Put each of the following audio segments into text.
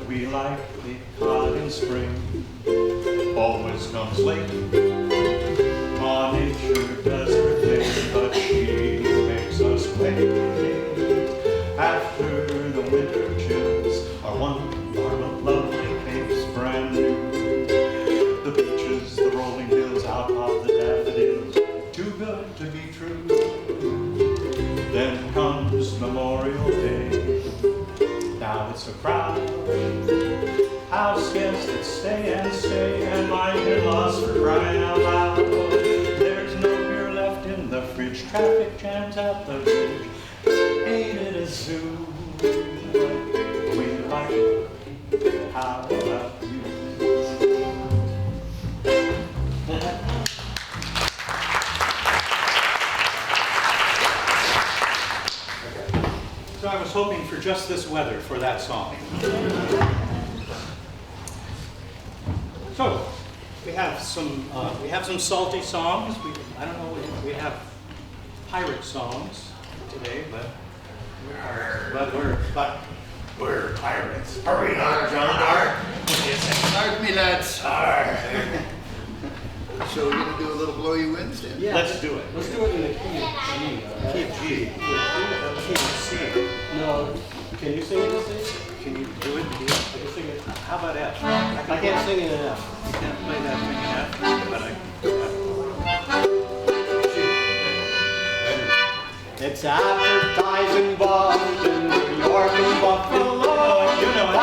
We like the hot in spring, always comes late. Ma nature does her thing, but she makes us wait. After the winter chills are one lovely capes brand new. The beaches, the rolling hills, out of the daffodils, too good to be true. Then comes Memorial Day. Now it's a crowd, house guests that stay and stay, and my in-laws for crying out loud. There's no beer left in the fridge, traffic jams at the bridge. Ain't it a zoo? We like it. How about you? So I was hoping for just this weather for that song. So we have some salty songs. I don't know. We have pirate songs today, but we're pirates. Are we not, John? Arr, me lads. Arr. So we're gonna do a little blow you winds then? yeah, let's do it. Let's do it in the key of G. Key of G. Key of C. No, can you sing it in C? Can you do it? I can sing it. How about F? I can't sing it in F. You can't play that thing in F, but It's advertising Boston, New York, and Buffalo. You know it.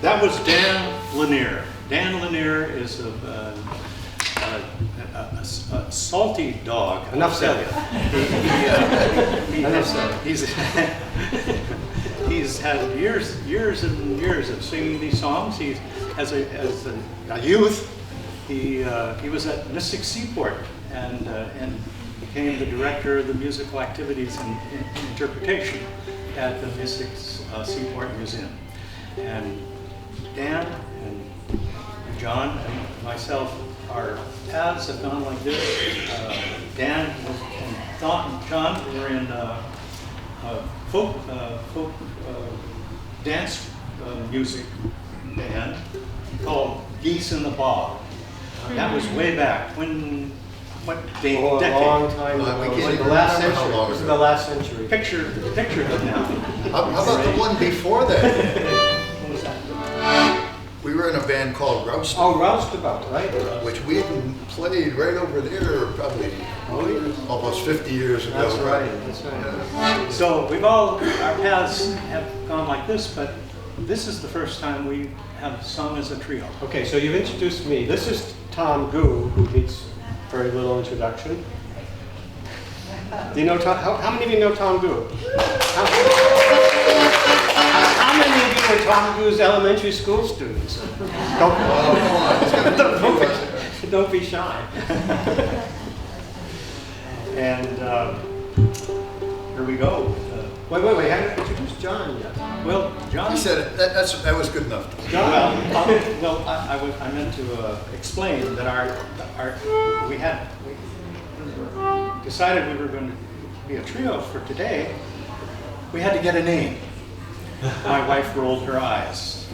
That was Dan Lanier. Dan Lanier is a salty dog. Enough said. He's had years and years of singing these songs. As a youth, he was at Mystic Seaport and became the director of the musical activities and interpretation at the Mystic Seaport Museum. And Dan and John and myself, our paths have gone like this. Dan and John were in folk dance music band called Geese in the Bog. That was way back when what date, Oh, a decade? long time We ago. can't It was like even the last remember how century. long It was ago. the last century. Picture it now. How about the one before that? What was that? We were in a band called Roust, Oh, Roustabout, right? which we played right over there probably almost 50 years ago. That's right, that's right. So our paths have gone like this, but this is the first time we have sung as a trio. Okay, so you've introduced me. This is Tom Goo, who needs very little introduction. Do you know Tom? How many of you know Tom Goo? How many of you were Tom Goo's elementary school students? Don't be shy. And here we go. Wait, I haven't introduced John yet. Well, John. He said it. That was good enough. John. I meant to explain that we decided we were going to be a trio for today. We had to get a name. My wife rolled her eyes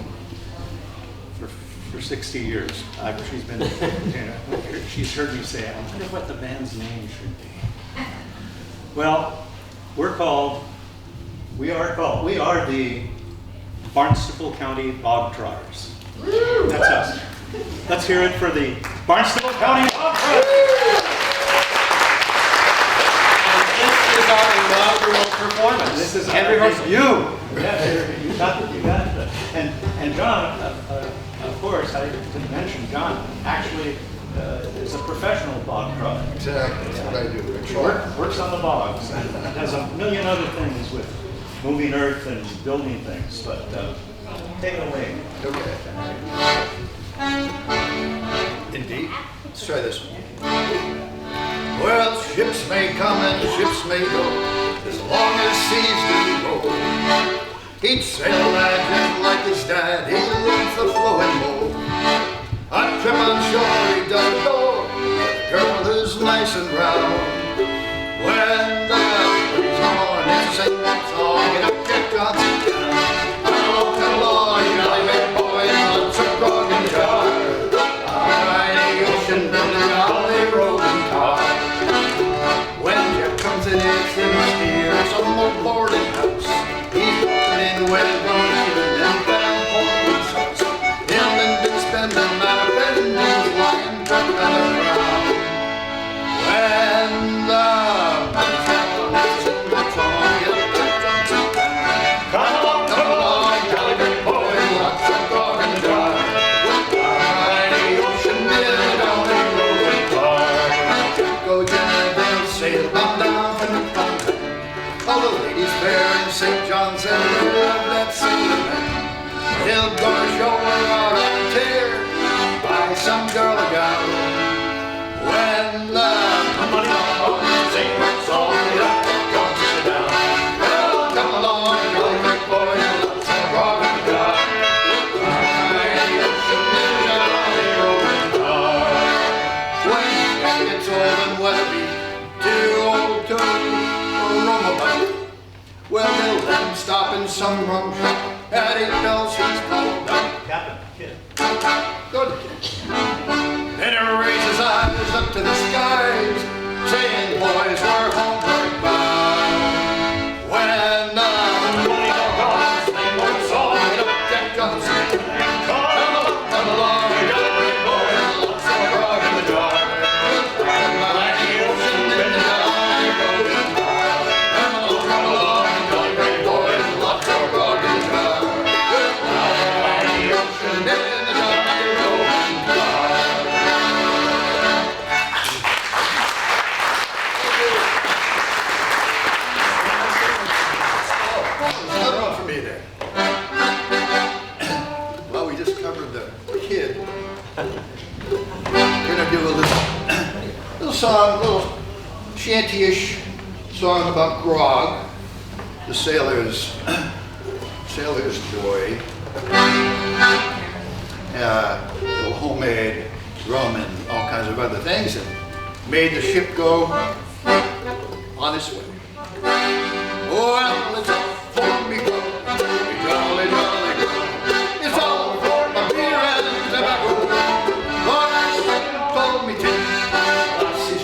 for 60 years. She's heard me say, I wonder what the band's name should be. Well, we are the Barnstable County Bogtrotters. That's us. Let's hear it for the Barnstable County Bogtrotters. This is our inaugural performance. This is Every our- horse, you. Yeah, you got it. And John, of course, I didn't mention, John actually is a professional bog trotter. Exactly, that's what I do. He works on the bogs and has a million other things with moving earth and building things, but take it away. Okay. Indeed. Let's try this one. Well, ships may come and ships may go, as long as seas do roll. Each sail lad just like his dad, he loves the flowing bowl. A trip on shore he does adore, the girl who's nice and round. When the breeze on, it's a singing song, get up, get Johnson down. Oh, come along, you jolly big boy, lots of grog and jar. Alright, the ocean in the jolly rolling car. When Jeff comes in, it's in the steer, some old boarding house. He's walking in with Ron and Van Horn's house. Him and been spending my bendings lying drunk on the ground. When the breeze on, it's a singing song, get up, get Johnson down. Come along, jolly big boy, lots of grog and jar. Alright, the ocean in the jolly rolling car. Go Jenny, they'll sail on down from the fountain. All the ladies fair in St. John's and they love that sailor man. He'll go ashore out on a tear by some girl or gal. When the money on sing that song, get up, get Johnson down. Well, come along, jolly big boy, lots of grog and jar. Alright, the ocean in the jolly rolling car. When Jack gets old and weather-beat, too old to roam about, well, they'll let him stop in some rum shop. At 8 bells he's called out. Captain, kid. Good. Then he raises his eyes up to the skies, saying, boys, we're homeward bound. When the money all gone, sing one song, get up, Jack Johnson. Come along, jolly big boy, lots of grog in the jar. Like the ocean in the jolly rolling car. Come along, jolly big boy, lots of grog in the jar. Like the ocean in the jolly rolling car. Another one for me there. Well, we just covered the kid. We're gonna do a little song, a little shanty-ish song about grog, the sailor's joy. Little homemade rum and all kinds of other things that made the ship go on its way. Well, it's all for me go, me jolly, jolly go. It's all for my beer and tobacco. Lord, told me to, she's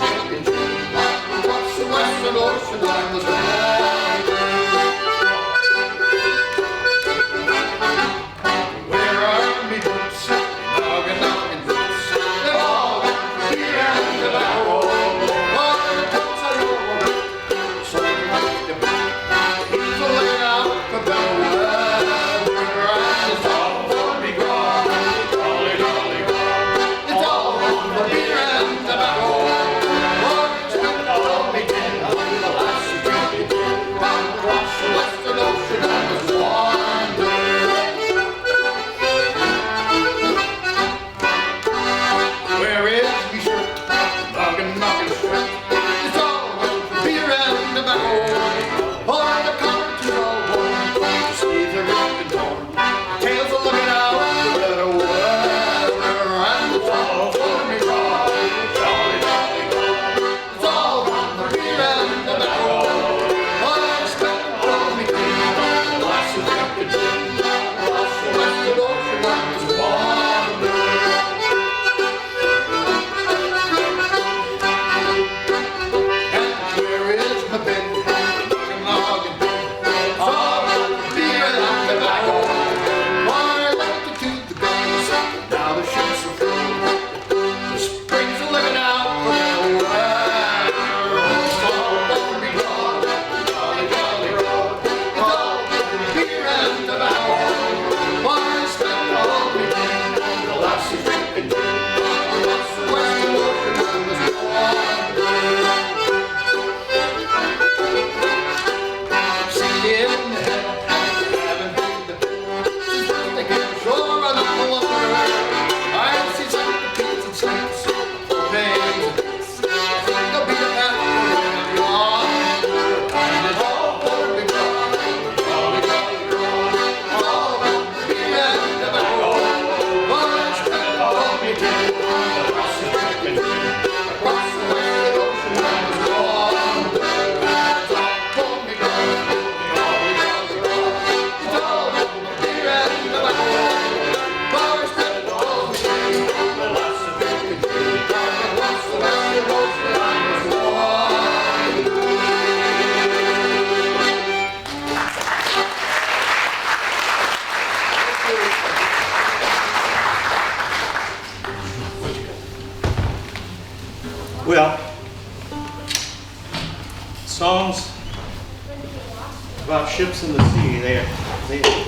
ships in the sea, they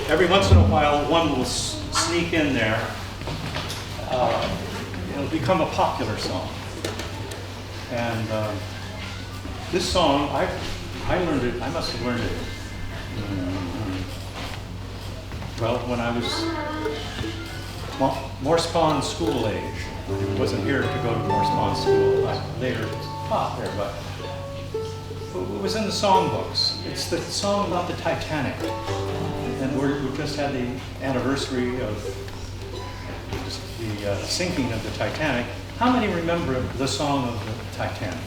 every once in a while one will sneak in there. It'll become a popular song. And this song, I learned it. I must have learned it. Well, when I was Morse Pond school age. I wasn't here to go to Morse Pond school. I later taught there, but it was in the songbooks. It's the song about the Titanic. And we just had the anniversary of the sinking of the Titanic. How many remember the song of the Titanic?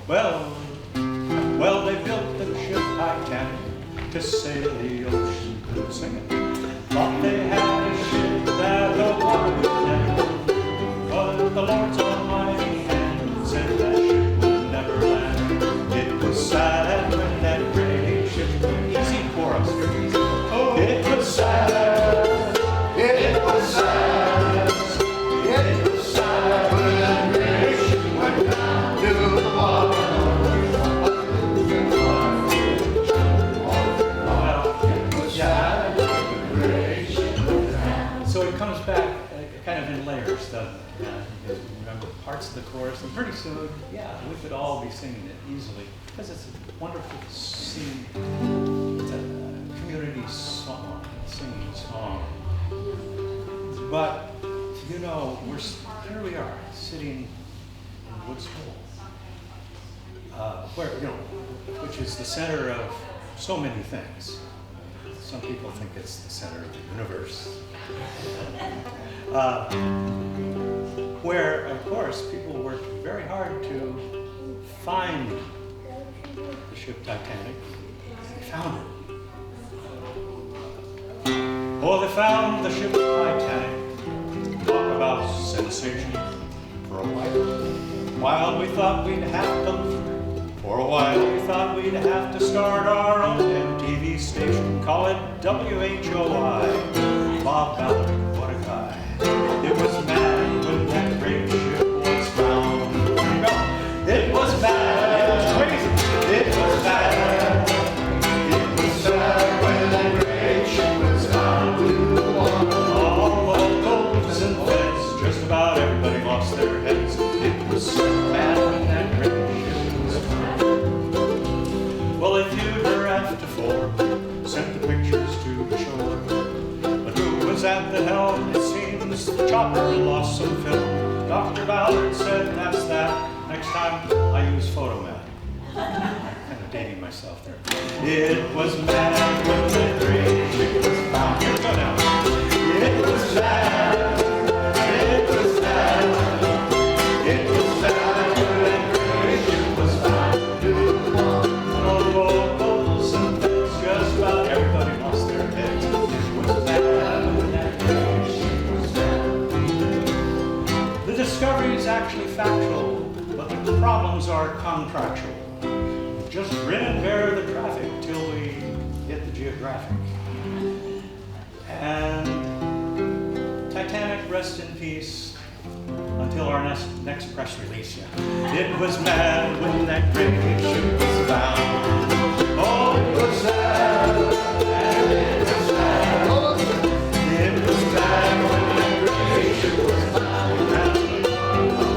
Well, they built the ship Titanic to sail the ocean. Couldn't sing it. Thought they had a ship that the water would never, but the Lord's almighty hand said that ship would never land. It was sad when that great ship went. Easy chorus. Oh, it was sad. It was sad. It was sad when that great ship went down to the water. So it comes back kind of in layers, doesn't it? You remember parts of the chorus, and pretty soon, yeah, we could all be singing it easily because it's a wonderful singing, it's a community song, singing song. But you know, here we are sitting in Woods Hole, where which is the center of so many things. Some people think it's the center of the universe. Where, of course, people worked very hard to find the ship Titanic. They found it. Oh, they found the ship Titanic. Talk about sensation. For a while we thought we'd have to. For a while we thought we'd have to start our own MTV station, call it WHOI. Bob Ballard, what a guy. It was mad when that great ship was found. Here we go. It was mad, it was crazy, it was mad. It was sad when that great ship was found. All the locals and feds, just about everybody lost their heads. It was so mad when that great ship was found. Well, if you bereft to four, sent the pictures to the shore. But who was at the helm? It seems the chopper lost some film. Dr. Ballard said, that's that. Next time I use Photomat. Kind of dating myself there. It was mad when that great ship was found. Here we go now. It was mad. It was mad. It was mad when that great ship was found. Locals and things, just about everybody lost their heads. It was bad when that great ship was found. The discovery is actually factual, but the problems are contractual. Just grin and bear the traffic till we hit the geographic. And Titanic, rest in peace. Until our next press release, yeah. It was mad when that great ship was found. Oh, it was sad, and it was sad. It was mad when that great ship was found.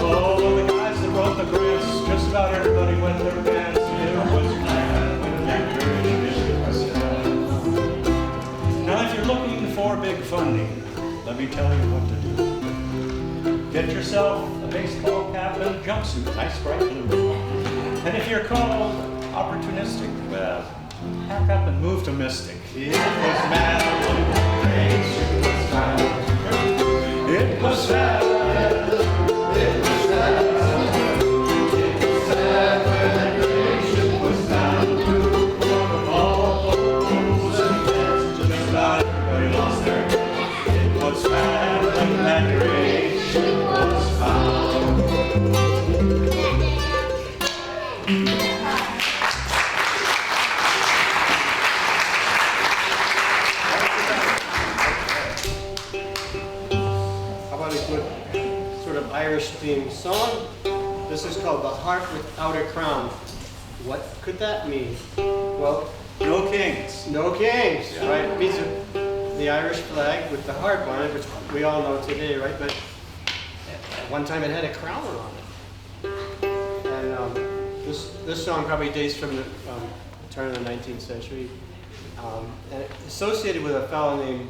Oh, the guys that wrote the grants, just about everybody went their pants. It was mad when that great ship was found. Now, if you're looking for big funding, let me tell you what to do. Get yourself a baseball cap and a jumpsuit, nice bright blue. And if you're called opportunistic, well, pack up and move to Mystic. It was mad when that great ship was found. It was sad. It was sad. It was sad when that great ship was found. All those and feds, just about everybody lost their heads. It was sad when that great ship was found. How about a good sort of Irish themed song? This is called The Heart Without a Crown. What could that mean? Well, No kings. no kings, right? It means the Irish flag with the harp on it, which we all know today, right? But at one time it had a crown on it. And this song probably dates from the turn of the 19th century. And it's associated with a fellow named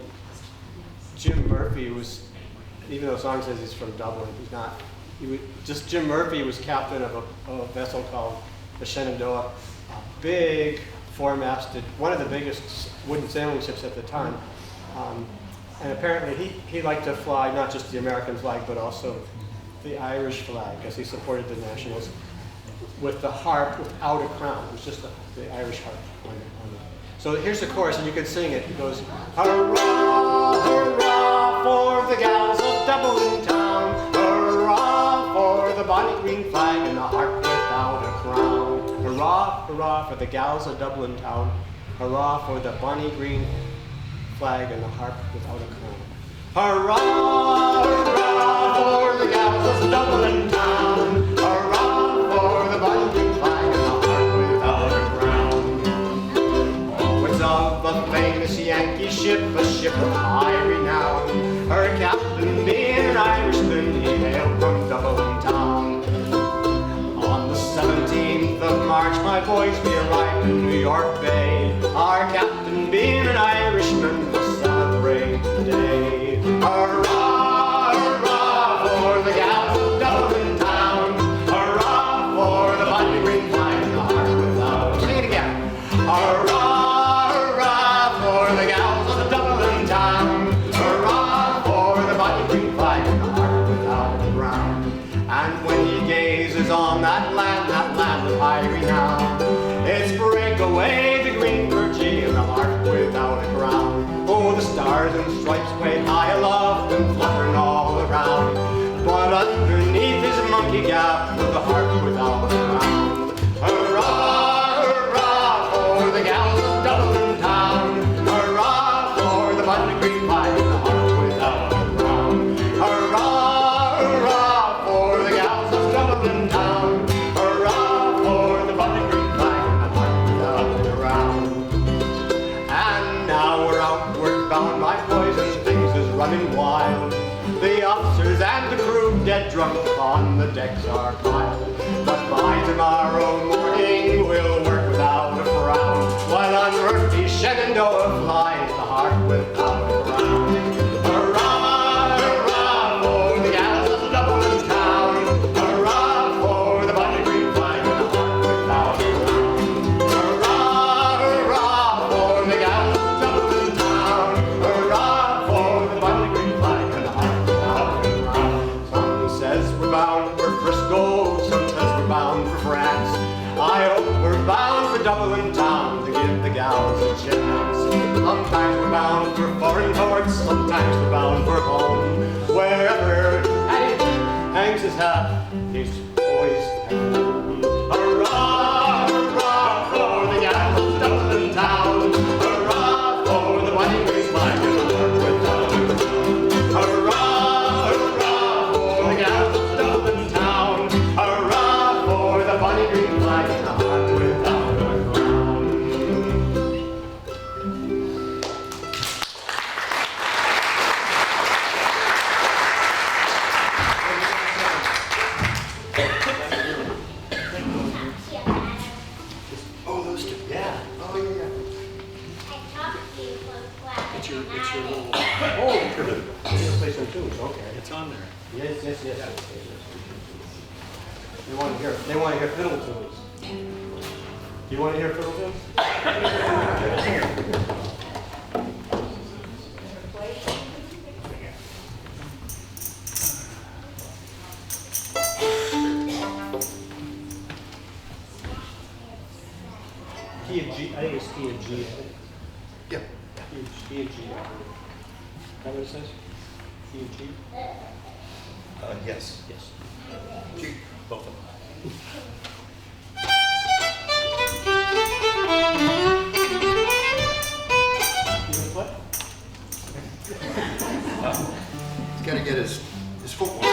Jim Murphy, who was, even though the song says he's from Dublin, he's not. Just Jim Murphy was captain of a vessel called the Shenandoah, a big four-masted, one of the biggest wooden sailing ships at the time. And apparently he liked to fly not just the American flag, but also the Irish flag, as he supported the Nationals, with the harp without a crown. It was just the Irish harp on it. So here's the chorus, and you can sing it. It goes, hurrah, hurrah for the gals of Dublin town, hurrah for the bonny green flag and the harp without a crown. Hurrah, hurrah for the gals of Dublin town, hurrah for the bonny green flag and the harp without a crown. Hurrah, hurrah for the gals of Dublin town, hurrah for the bonny green flag and the harp without a crown. Oh, it's of a famous Yankee ship, a ship of high renown, her captain being an Irishman, he hailed from Dublin town. On the 17th of March, my boys, we arrived in New York Bay, our captain being an Irishman, we'll celebrate the day. Hurrah, hurrah for the gals of Dublin town, hurrah for the bonny green flag and the harp without. Sing it again. Hurrah, hurrah for the gals of Dublin town, hurrah for the bonny green flag and the harp without a crown. And when he gazes on that land of high renown, it's break away the green virgie and the harp without a crown. Oh, the stars and stripes wave high aloft and fluttering all around, but underneath his monkey gap with the harp without a crown. Hurrah, hurrah for the gals of Dublin town, hurrah for the bonny green flag and the harp without a crown. Hurrah, hurrah for the gals of Dublin town, hurrah for the bonny green flag and the harp without a crown. And now we're outward bound, my boys, and things is running wild. The officers and the crew dead drunk on the decks are piled. But by tomorrow morning we'll work without a frown, while on Murphy's Shenandoah flies the harp without a crown. Hurrah, hurrah for the gals of Dublin town, hurrah for the bonny green flag and the harp without a crown. Hurrah, hurrah for the gals of Dublin town, hurrah for the bonny green flag and the harp without a crown. Some says we're bound for Frisco, some says we're bound for France. I hope we're bound for Dublin town to give the gals a chance. Sometimes we're bound for foreign ports, sometimes we're bound for home. Wherever Eddie hangs his hat, he's always home. Hurrah, hurrah for the gals of Dublin town, hurrah for the bonny green flag and the harp without a crown. Hurrah, hurrah for the gals of Dublin town, hurrah for the bonny green flag and the harp without a crown. Oh, those two. Yeah. Oh, yeah. It's your little. Oh, good. I'm gonna play some tunes, okay. It's on there. Yes, yes, yes. They want to hear fiddle tunes. Do you want to hear fiddle tunes? Key of G, I think it's key of G. Yep. Key of G. Is that what it says? Key of G? Yes. Yes. G. Both of them. You want to play? He's got to get his footwork.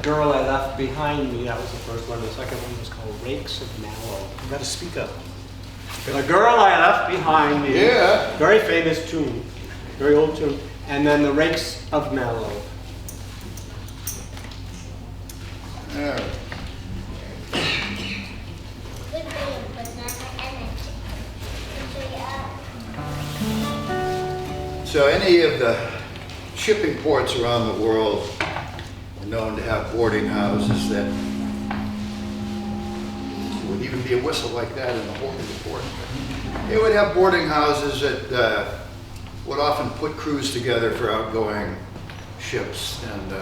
Girl I Left Behind Me, that was the first one. The second one was called Rakes of Mallow. You gotta speak up. The Girl I Left Behind Me. Yeah. Very famous tune, very old tune. And then the Rakes of Mallow. Yeah. So any of the shipping ports around the world are known to have boarding houses that would even be a whistle like that in the port. They would have boarding houses that would often put crews together for outgoing ships, and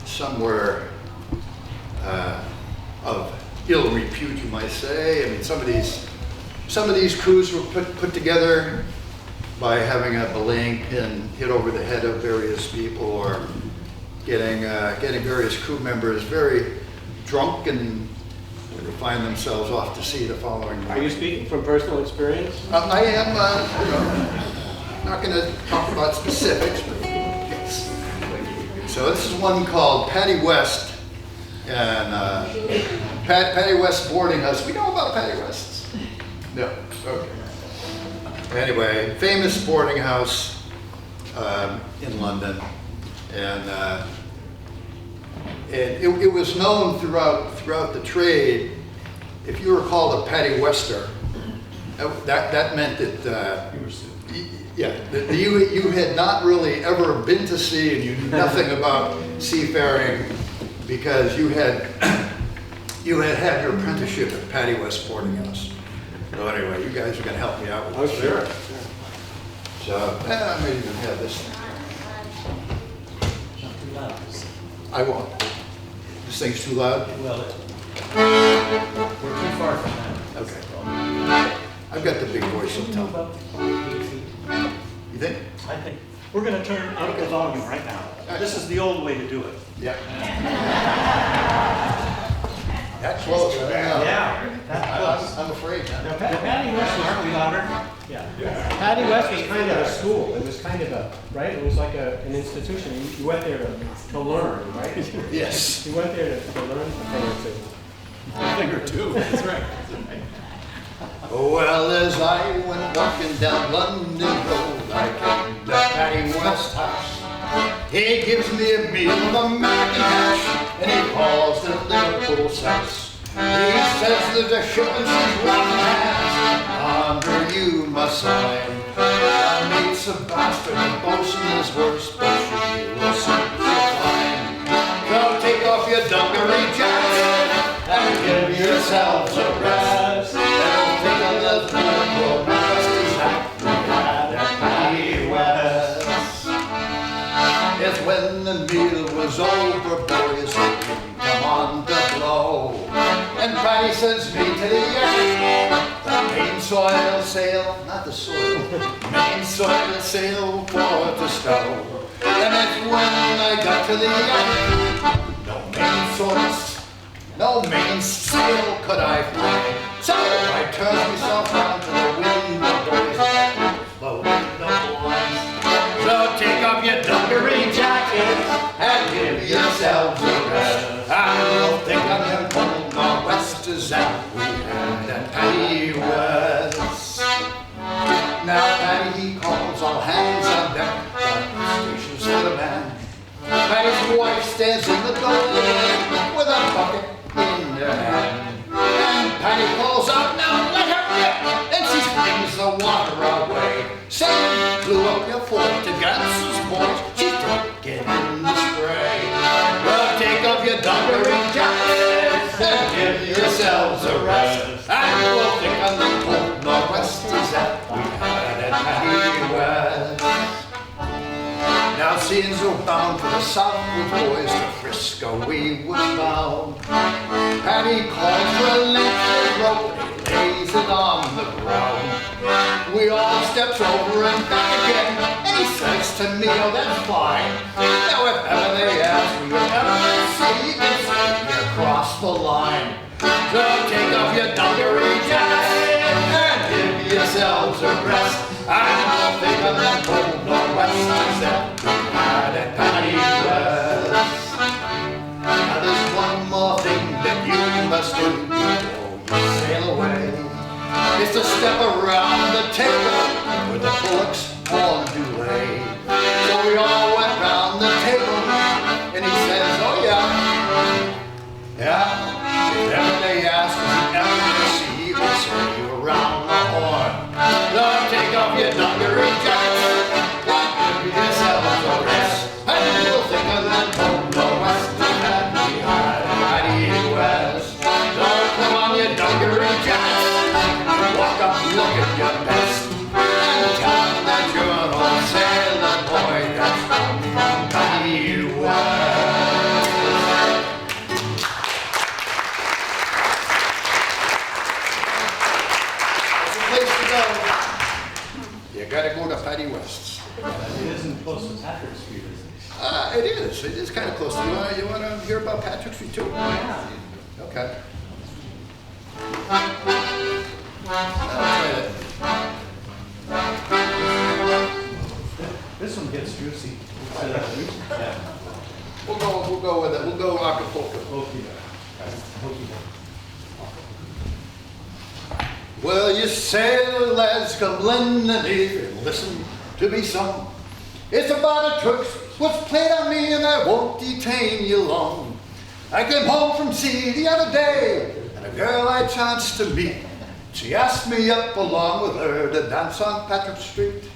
some were of ill repute, you might say. I mean, some of these crews were put together by having a belaying pin hit over the head of various people, or getting various crew members very drunk, and they find themselves off to sea the following morning. Are you speaking from personal experience? I am, not going to talk about specifics, but yes. So this is one called Patty West, and Patty West boarding house. We know about Patty West's? No. Okay. Anyway, famous boarding house in London, and it was known throughout the trade. If you were called a Patty Wester, that meant that you had not really ever been to sea, and you knew nothing about seafaring, because you had your apprenticeship at Patty West boarding house. So anyway, you guys are going to help me out with this. Sure. So I may even have this. I won't. This thing's too loud? Well, we're too far from that. Okay. I've got the big voice, so tell me. You think? I think we're gonna turn up the volume right now. This is the old way to do it. Yeah. That's close. Yeah, that's close. I'm afraid. Now, Patty West was, Aren't we louder? yeah. Patty West was kind of a school. It was kind of a, right? It was like an institution. You went there to learn, right? Yes. You went there to learn a thing or two. A thing or two. That's right. Well, as I went walking down London Road, I came to Patty West's house. He gives me a meal of American hash, and he calls it Liverpool sauce. He says that the shipment is rotten hands, under you must sign. The mate's a bastard, the bosun is worse, but she will soon be fine. So take off your dungaree jacket and give yourselves a rest. Don't think of the Liverpool rest is that we had at Patty West. It's when the meal was over, boys, the wind come on to blow. And Patty sends me to the yacht, the mainsail sail, not the soil, mainsail sail for to stow. And it's when I got to the yacht, no mainsail could I find. So I turned myself round to the window, boys, the window blinds. So take off your dungaree jackets and give yourselves a rest. I don't think I'm in cold northwest is that we had at Patty West. Now Patty he calls all hands on deck, the station's for the man. Patty's wife stands in the doorway with a bucket in her hand. And Patty calls out, now let her rip, and she flings the water away. Saying, blew up your fort to Gans's boys, she's taking in the spray. Well, take off your dungaree jackets and give yourselves a rest. And we'll think on the cold northwest is that we had at Patty West. Now seeing so bound for the south with boys to Frisco we was bound. Patty calls for a length of rope and he lays it on the ground. We all steps over and back again, and he says to me, oh that's fine. Now if ever they ask me, if ever they see you can see me across the line. So take off your dungaree jacket and give yourselves a rest. I don't think of that cold northwest is that we had at Patty West. step around the table where the bullocks all do lay. So we all went round the table, and he says, oh yeah, if ever they ask if you ever see you, say you around the horn. Don't take off your dungaree jacket, give yourselves a rest, and you'll think of that home the west that behind mighty west. Don't put on your dungaree jacket, walk up, look at your best, and tell them that you're an old sailor boy that's come from mighty west. Place to go. You gotta go to Patty West's. It isn't close to Patrick Street, is it? It is. It is kind of close. You want to hear about Patrick Street too? Yeah. Okay. I'll try that. This one gets juicy. Yeah. We'll go with it. We'll go Acapulco. Okay. Well, you sailor lads, come lend an ear and listen to me song. It's about a trick what's played on me, and I won't detain you long. I came home from sea the other day, and a girl I chanced to meet. She asked me up along with her to dance on Patrick Street.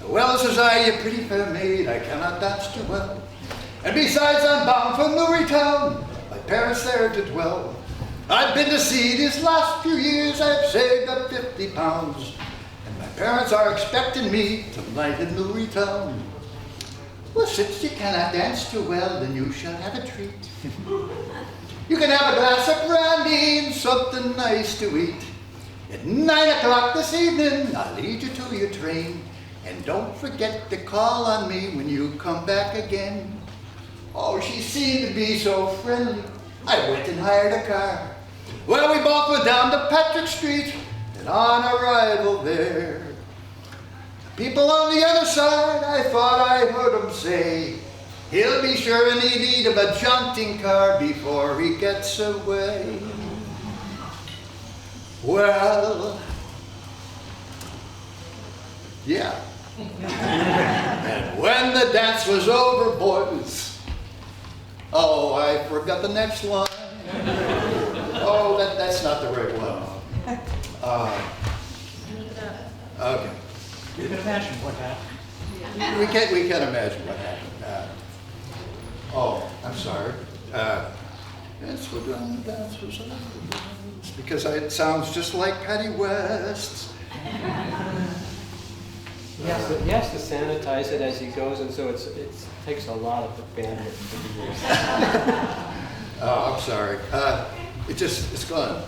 Well, says I, you pretty fair maid, I cannot dance too well. And besides, I'm bound for Newrytown, my parents there to dwell. I've been to sea these last few years, I've saved up 50 pounds. And my parents are expecting me tonight in Newrytown. Well, since you cannot dance too well, then you shall have a treat. You can have a glass of brandy and something nice to eat. At 9 o'clock this evening, I'll lead you to your train. And don't forget to call on me when you come back again. Oh, she seemed to be so friendly, I went and hired a car. Well, we both went down to Patrick Street, and on arrival there, the people on the other side, I thought I heard them say, he'll be sure in need of a jaunting car before he gets away. Well, yeah. And when the dance was over, boys, oh, I forgot the next line. Oh, that's not the right one. Okay. You can imagine what happened. We can't imagine what happened. Oh, I'm sorry. That's what the dance was over. Because it sounds just like Patty West. He has to sanitize it as he goes, and so it takes a lot of the bandwidth to do this. Oh, I'm sorry. It's gone.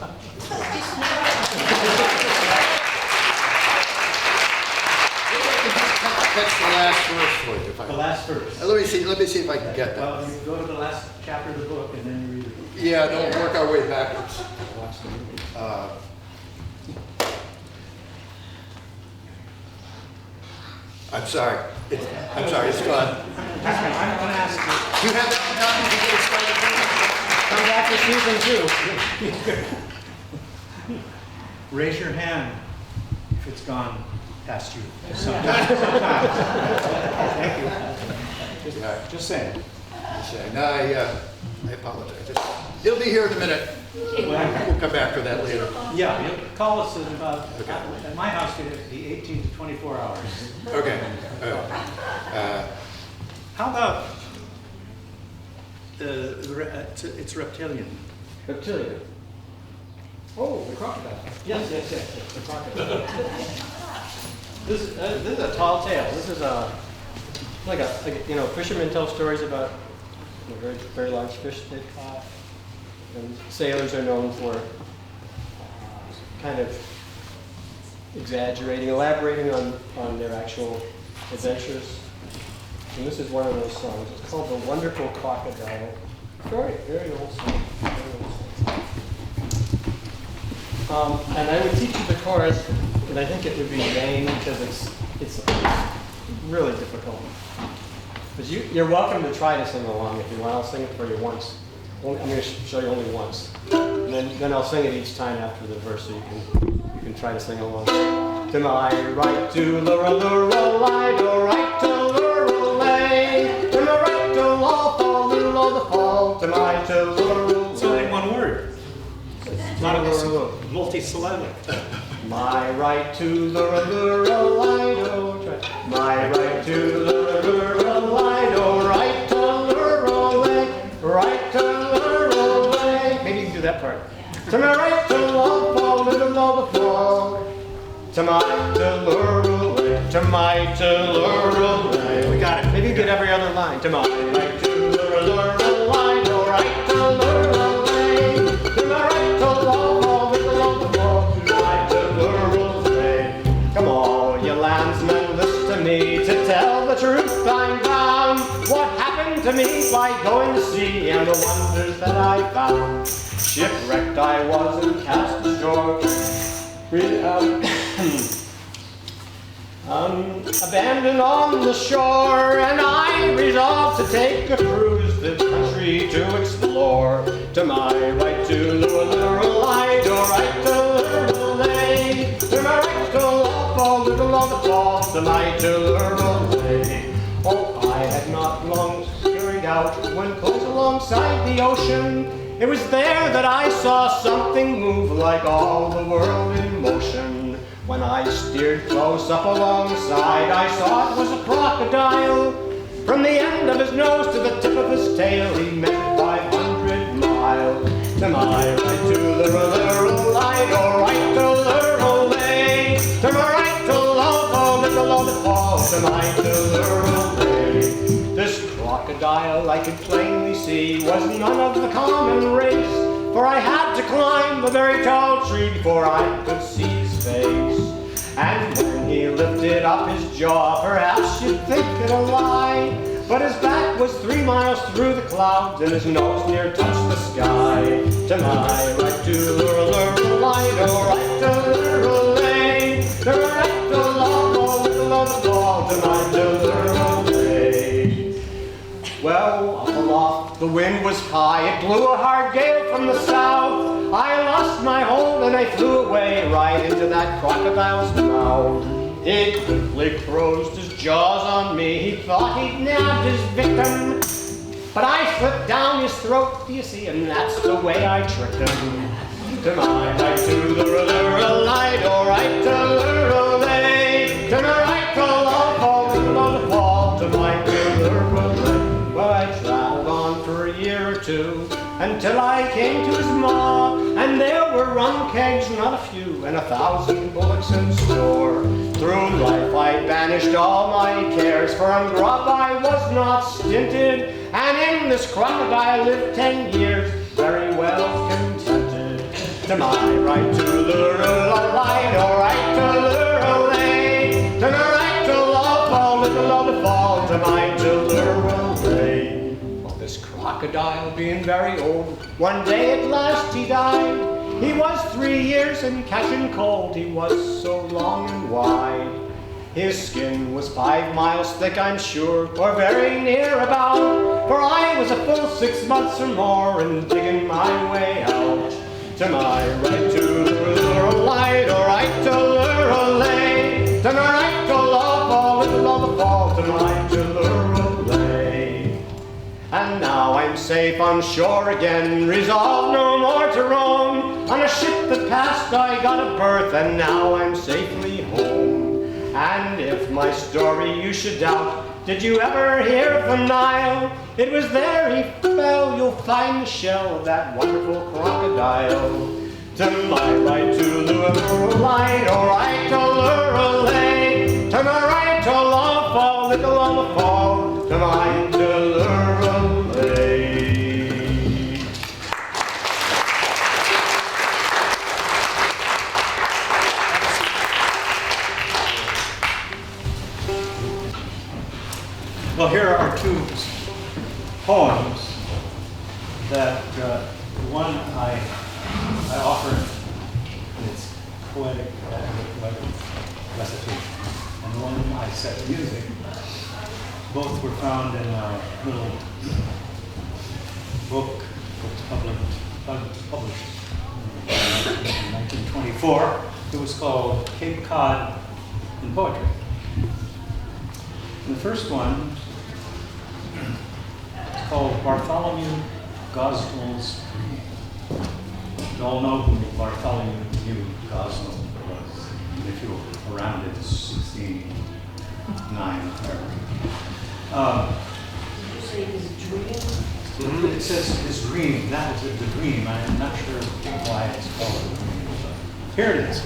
Catch the last verse for you. If I The last verse. Let me see if I can get that. Well, you go to the last chapter of the book and then you read it. Yeah, don't work our way backwards. I'm sorry. It's gone. I'm going to ask you. You have that copy to get it started? Come back to season 2. Raise your hand if it's gone past you. Sometimes. Thank you. Just saying. No, I apologize. He'll be here in a minute. We'll come back for that later. Yeah, you call us in about, at my house, it'd be 18 to 24 hours. Okay. How about it's reptilian? Reptilian. Oh, the crocodile. Yes, the crocodile. This is a tall tale. This is like fishermen tell stories about very, very large fish they caught. And sailors are known for kind of elaborating on their actual adventures. And this is one of those songs. It's called The Wonderful Crocodile. Very, very old song. And I would teach you the chorus, and I think it would be vain because it's really difficult. But you're welcome to try to sing along if you want. I'll sing it for you once. I'm going to show you only once. And then I'll sing it each time after the verse, so you can try to sing along. To my right, to lura-lura-lie, do right to lura-lay. To my right, to law, fall, little the fall. To my to lura-lura. It's only one word. It's not a lura-lura. Multi-syllabic. My right to lura-lura-lie, do. My right to lura-lura-lie, do right to lura-lay. Right to lura-lay. Maybe you can do that part. To my right, to law, fall, little the fall. To my to lura-lay. To my to lura-lay. We got it. Maybe you get every other line. To my right to lura-lura-lie, do right to lura-lay. To my right, to law, fall, little the fall. To my to lura-lay. Come all you landsmen, listen to me. To tell the truth, I'm bound. What happened to me by going to sea and the wonders that I found. Shipwrecked I was and cast ashore. Abandoned on the shore, and I resolved to take a cruise, the country to explore. To my right to lura-lura-lie, to right to lura-lay. To my right to law, fall, little on the fall. To my to lura-lay. Oh, I had not long carried out when close alongside the ocean. It was there that I saw something move like all the world in motion. When I steered close up alongside, I saw it was a crocodile. From the end of his nose to the tip of his tail, he measured 500 miles. To my right to lura-lura-lie, to right to lura-lay. To my right to law, little on the fall. To my to lura-lay. This crocodile, I could plainly see, was none of the common race, for I had to climb a very tall tree before I could see his face. And when he lifted up his jaw, perhaps you'd think it a lie, but his back was 3 miles through the clouds, and his nose near touched the sky. To my right to lura-lura-lie, to right to lura-lay. To my right to law, little on the fall. To my to lura-lay. Well, up aloft the wind was high, it blew a hard gale from the south. I lost my hold and I flew away right into that crocodile's mouth. He quickly closed his jaws on me, he thought he'd nabbed his victim. But I slipped down his throat, do you see, and that's the way I tricked him. To my right to lura-lura-lie, to right to lura-lay. To my right to law, fall, little on the fall. To my to lura-lay. Well, I traveled on for a year or two, until I came to his maw, and there were rum kegs, not a few, and 1,000 bullocks in store. Through life I banished all my cares, for on grub I was not stinted, and in this crocodile lived 10 years, very well contented. To my right to lura-la-lie, to right to lura-lay. To my right to law, fall, little on the fall. To my to lura-lay. This crocodile being very old, one day at last he died. He was 3 years in catching cold, he was so long and wide. His skin was 5 miles thick, I'm sure, or very near about, for I was a full 6 months or more in digging my way out. To my right to lura-lie, to right to lura-lay. To my right to law, fall, little on the fall. To my to lura-lay. And now I'm safe on shore again, resolved no more to roam. On a ship that passed I got a berth, and now I'm safely home. And if my story you should doubt, did you ever hear of the Nile? It was there he fell, you'll find the shell of that wonderful crocodile. To my right to lura-lie, to right to lura-lay. To my right to law, fall, little on the fall. To my to lura-lay. Well, here are 2 poems that one I offer in its poetic recitation, and one I set to music. Both were found in a little book published in 1924. It was called Cape Cod in Poetry. And the first one is called Bartholomew Gosnell's Dream. You all know who Bartholomew Gosnell was, even if you were around in 1609, whatever. You say his dream? It says his dream. That is the dream. I'm not sure why it's called a dream. But here it is.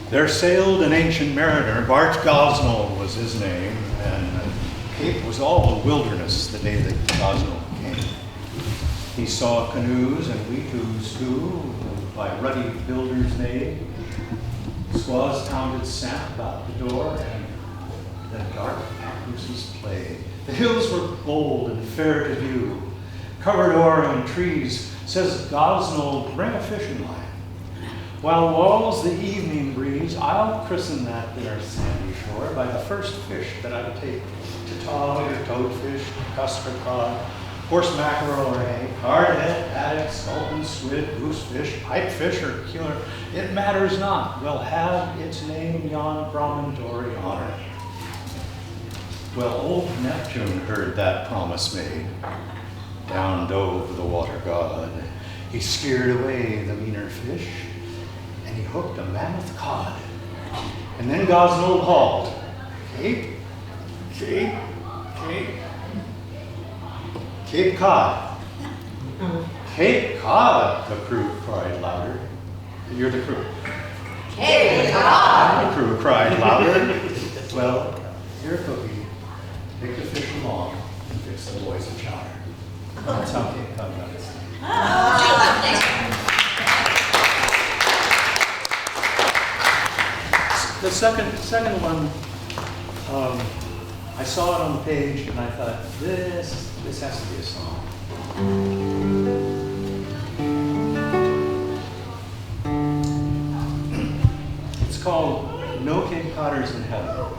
There sailed an ancient mariner, Bart Gosnell was his name, and Cape was all a wilderness the day that Gosnell came. He saw canoes and weetoos too, by ruddy builders made. Squaws pounded sand about the door, and the dark papooses played. The hills were bold and fair to view, covered o'er in trees. Says Gosnell, bring a fishing line. While walls the evening breeze, I'll christen that there sandy shore by the first fish that I take to tog or toadfish, custard cod, horse mackerel or egg, hardhead, haddock, sculpin, squid, goosefish, pipefish or killer. It matters not. We'll have its name yon promontory honor. Well, old Neptune heard that promise made. Down dove the water god. He scared away the meaner fish, and he hooked a mammoth cod. And then Gosnell hauled. Cape, Cape, Cape, Cape Cod. Cape Cod, the crew cried louder. You're the crew. Cape Cod! The crew cried louder. Well, here, Cookie, take the fish along and fix the boys a chowder. That's how Cape Cod got its name. The second one, I saw it on the page and I thought, this has to be a song. It's called No Cape Codders in Heaven.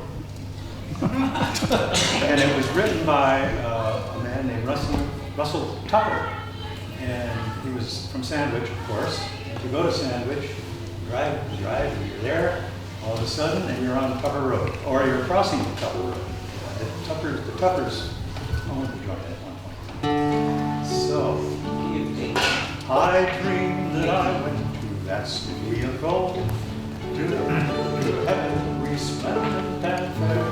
And it was written by a man named Russell Tucker. And he was from Sandwich, of course. If you go to Sandwich, drive, you're there, all of a sudden, and you're on Tupper Road, or you're crossing Tupper Road. The Tuppers owned the joint at one point. So, I dreamed that I went to that city of gold, to heaven resplendent and fair.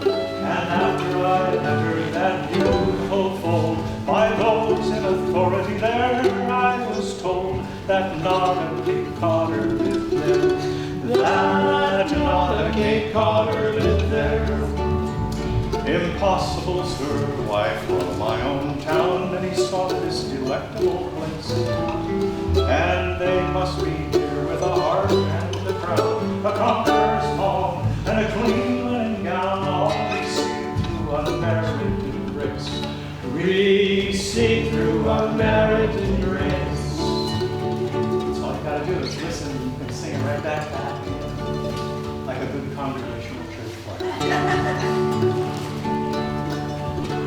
And after I entered that beautiful fold, by those in authority there, I was told that not a Cape Codder lived there. That not a Cape Codder lived there. Impossible, sir, why from my own town many sought this delectable place. And they must be here with a harp and a crown, a conqueror's palm, and a clean linen gown, all received through unmerited grace. Received through unmerited grace. That's all you gotta do is listen and sing it right back to you, like a good congregational church choir.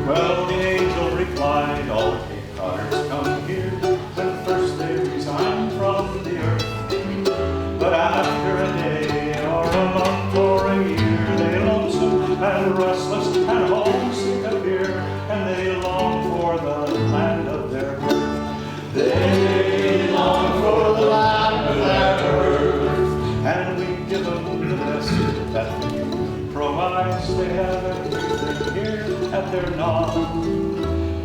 Well, the angel replied, all the Cape Codders come here, and first they resign from the earth. But after a day, or a month, or a year, they lonesome and restless and homesick appear, and they long for the land of their birth. They long for the land of their birth, and we give them the best that they can provide. They have everything here at their nod,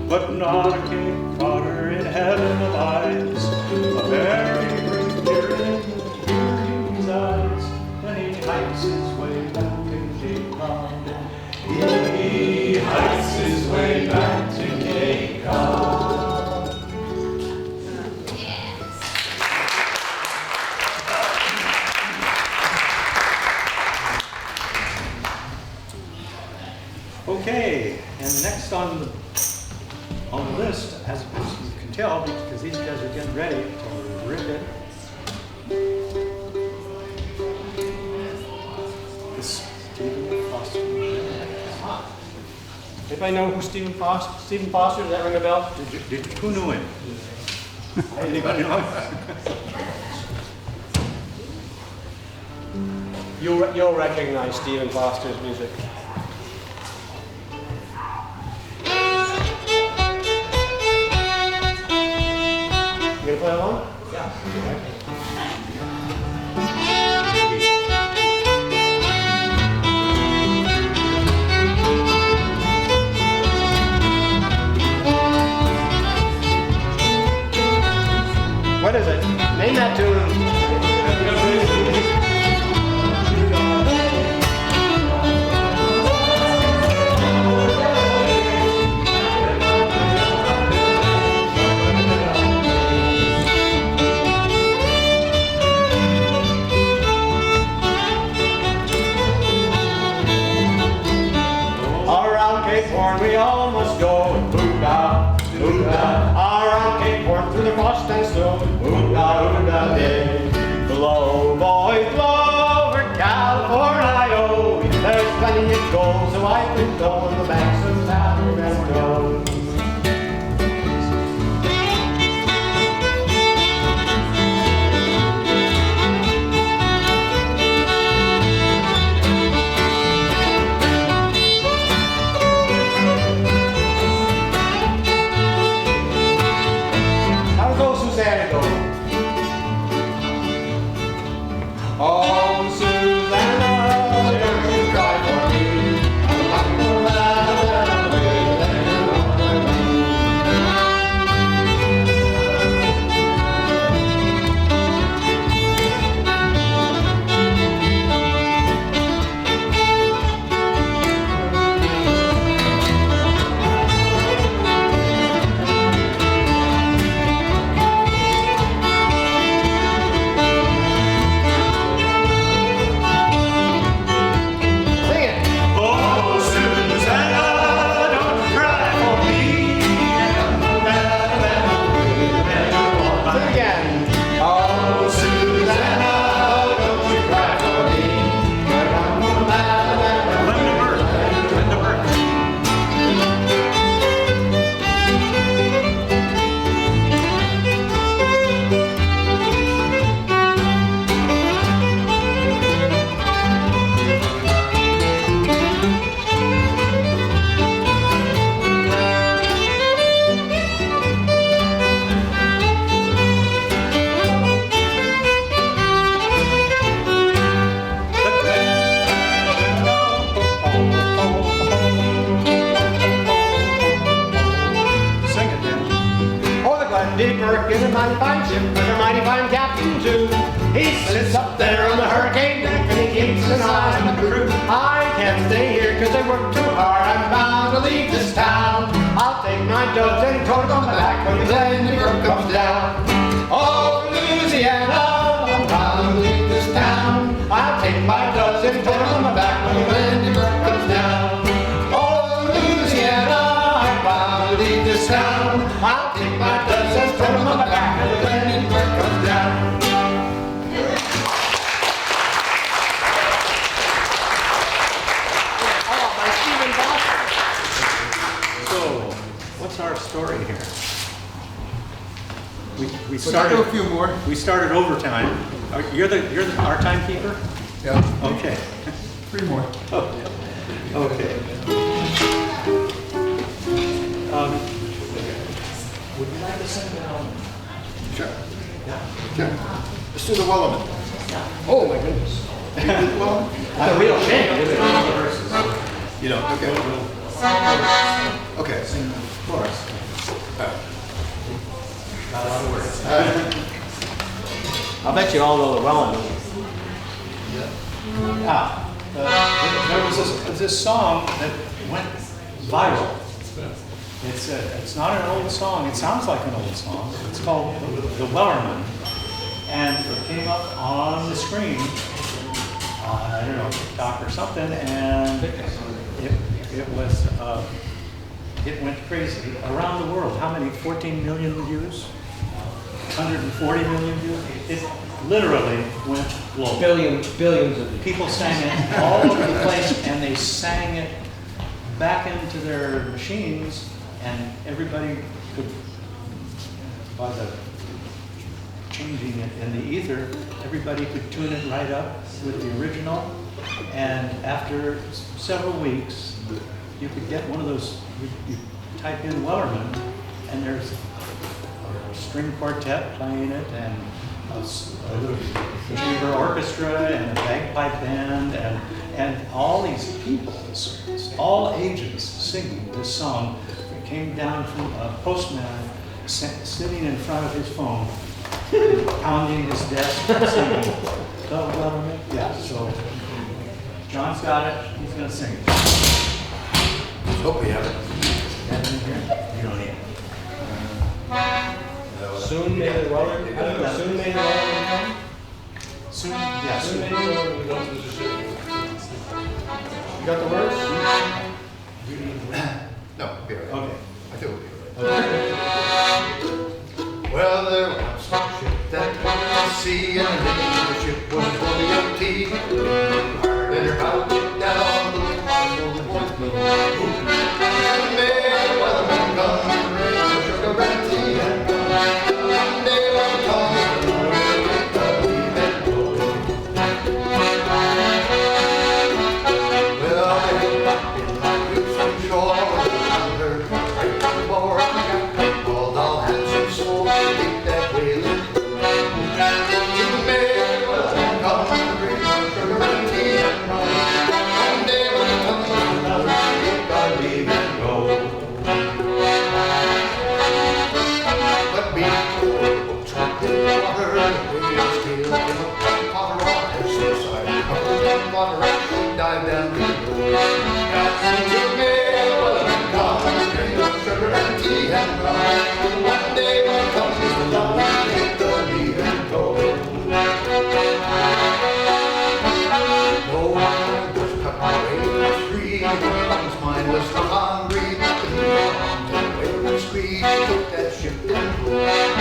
but not a Cape Codder in heaven abides. A very brief period here he resides, then he hikes his way back to Cape Cod. He hikes his way back to Cape Cod. Okay, and next on the list, as you can tell, because these guys are getting ready to rip it. This Stephen Foster. Anybody know who Stephen Foster, does that ring a bell? Who knew him? Anybody know? You'll recognize Stephen Foster's music. You gonna play along? Yeah. What is it? Name that tune. We all must go, hoo-da, hoo-da. Around Cape Horn through the frost and snow, hoo-da, hoo-da, day. Blow, boys, blow over California. There's plenty of gold, so I could go on the banks of Sacramento. Oh, Susanna, don't you cry for me. I'm looking for Is a mighty fine ship with a mighty fine captain too. He sits up there on the hurricane deck and he keeps an eye on the crew. I can't stay here cause I work too hard. I'm bound to leave this town. I'll take my duds and throw them on my back when the Atlantic comes down. Oh, Louisiana, I'm bound to leave this town. I'll take my duds and throw them on my back when the Atlantic comes down. Oh, Louisiana, I'm bound to leave this town. I'll take my duds and throw them on my back when the Atlantic comes down. What's our story here? We started a few more. We started overtime. You're the our timekeeper? Yeah. Okay. 3 more. Okay. Would you like to sing down? Sure. Sure. Let's do the Wellerman. Oh my goodness. Well, That's a real shame, isn't it? you know, okay. Okay. Of course. Not a lot of words. I'll bet you all know the Wellerman. There was this song that went viral. It's not an old song. It sounds like an old song. It's called The Wellerman. And it came up on the screen, I don't know, TikTok or something, and it went crazy around the world. How many? 14 million views? 140 million views? It literally went global. Billions of People sang it all over the place, and they sang it back into their machines, and everybody could, by the changing it in the ether, everybody could tune it right up with the original. And after several weeks, you could get one of those, you type in Wellerman, and there's a string quartet playing it, and a little chamber orchestra, and a bagpipe band, and all these people, all ages, singing this song. It came down from a postman sitting in front of his phone, pounding his desk and singing. Oh, Wellerman? Yeah, so John's got it. He's going to sing it. Let's hope we have it. Have it in here? You don't need it. Soon may the Wellerman, soon may the Wellerman come? Soon? Yeah, Soon may soon. the Wellerman come to the city. You got the words? No, we'll be all right. Okay. I think we'll be all right. Well, there was a ship that went to sea, and the name of the ship was William T. Hard and her bow went down, the wind was blowing, one day, Wellerman come, rain for sugar and tea, and one day, one come, the Lord take the leave and go. Well, they rocked in my Houston shore, around her, right on the board, the captain called all hands and swore to take that whaler. To May, Wellerman come, bring her sugar and tea and rum. One day when comes another, take our leave and go. But before the boats went in the water, the whale's tail came up and caught her on her suicide. Covered in water and she dived down the road. To May, Wellerman come, bring her sugar and tea and rum. One day when comes another, take the leave and go. No one was cut away, was free. One's mind was not hungry. The whaler's creed took that ship and rode.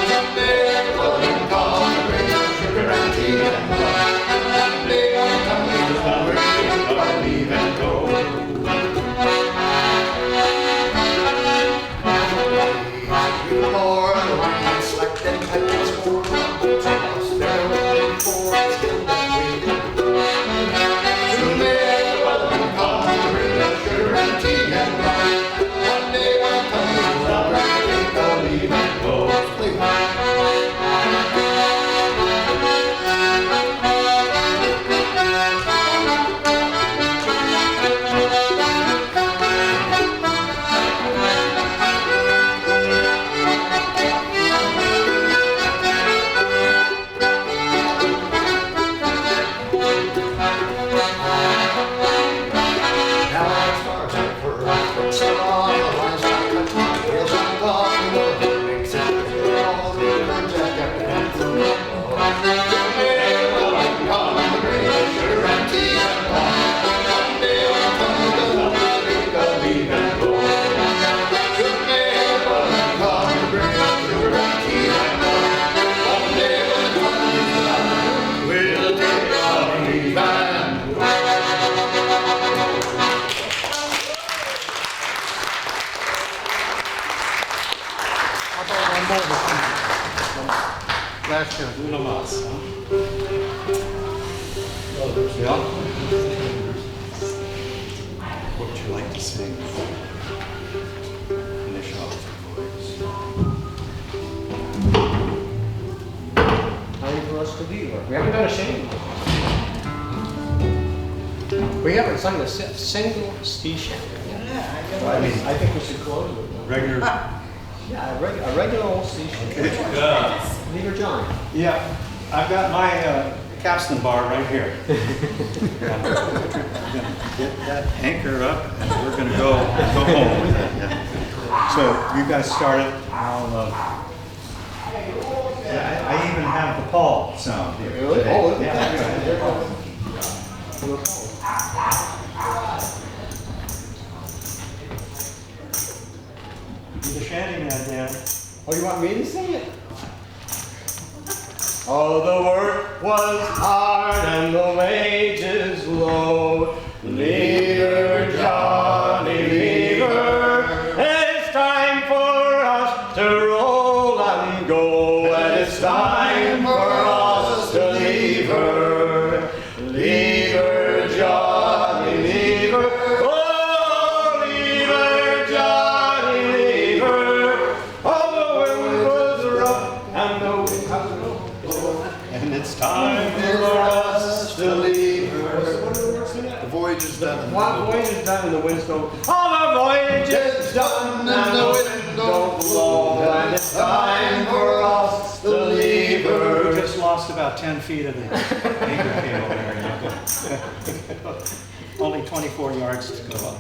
Someday, Wellerman come, bring us sugar and tea and rum. One day when comes another, take our leave and go. You more, the line had slacked and tight and scored. So lost their way before it's still that way. Soon may Wellerman come, bring us sugar and tea and rum. One day when comes another, take our leave and go. Now our stars are furled, books are on, the lines are cut, wheels are gone, the boat makes it clear, all the birds have got to come through the door. Someday Wellerman come, bring us sugar and tea and rum. One day when comes another, take our leave and go. Someday Wellerman come, bring us sugar and tea and rum. One day when comes another, we'll take our leave and go. Last year. Una más, huh? Yeah. What would you like to sing? Finish off the boys. Time for us to leave. We haven't done a shame. We haven't sung a single sea shanty. I mean, I think we should close with one. Regular. Yeah, a regular old sea shanty. Leader John. Yeah, I've got my capstan bar right here. I'm gonna get that anchor up, and we're gonna go home with it. Yeah. So you guys start it. I even have the Paul sound here. Really? today. Oh, look at Yeah, that. You're the shanty man, Dan. Oh, you want me to sing it? Oh, the work was hard and the wages low. Leader John done. One voyage is done and the winds don't. All the voyage is done and the wind don't blow, and it's time for us to leave her. We just lost about 10 feet of the anchor cable there. Only 24 yards to go up.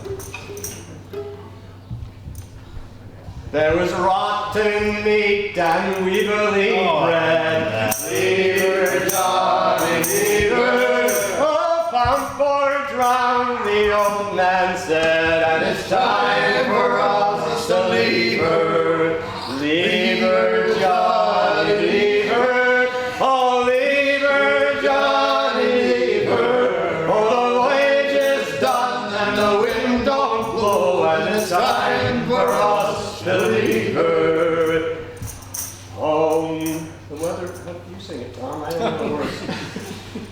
There was rotten meat and we believe bread. Leave her, Johnny, leave her. Oh, pump or drown, the old man said, and it's time for us to leave her. Leave her, Johnny, leave her. Oh, leave her, Johnny, leave her. Oh, the voyage is done and the wind don't blow, and it's time for us to leave her. The weather, you sing it, Tom, I don't know the words.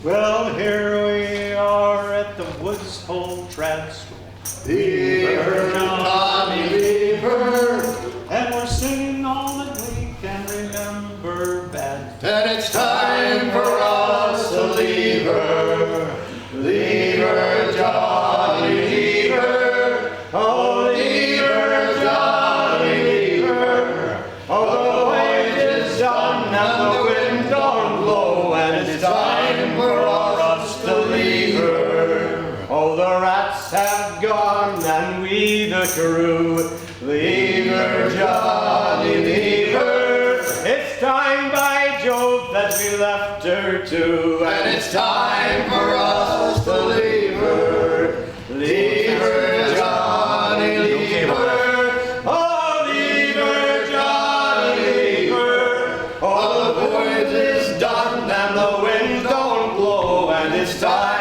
Well, here we are at the Woods Hole Trad Stroll. Leave her, Johnny, leave her. And we're singing all that we can remember bad. And it's time for us to leave her. Leave her, Johnny, leave her. Oh, leave her, Johnny, leave her. Oh, the voyage is done and the wind don't blow, and it's time for us to leave her. Oh, the rats have gone and we the crew. Leave her, Johnny, leave her. It's time, by Jove, that we left her too. And it's time for us to leave her. Leave her, Johnny, leave her. Oh, leave her, Johnny, leave her. Oh, the voyage is done and the wind don't blow, and it's time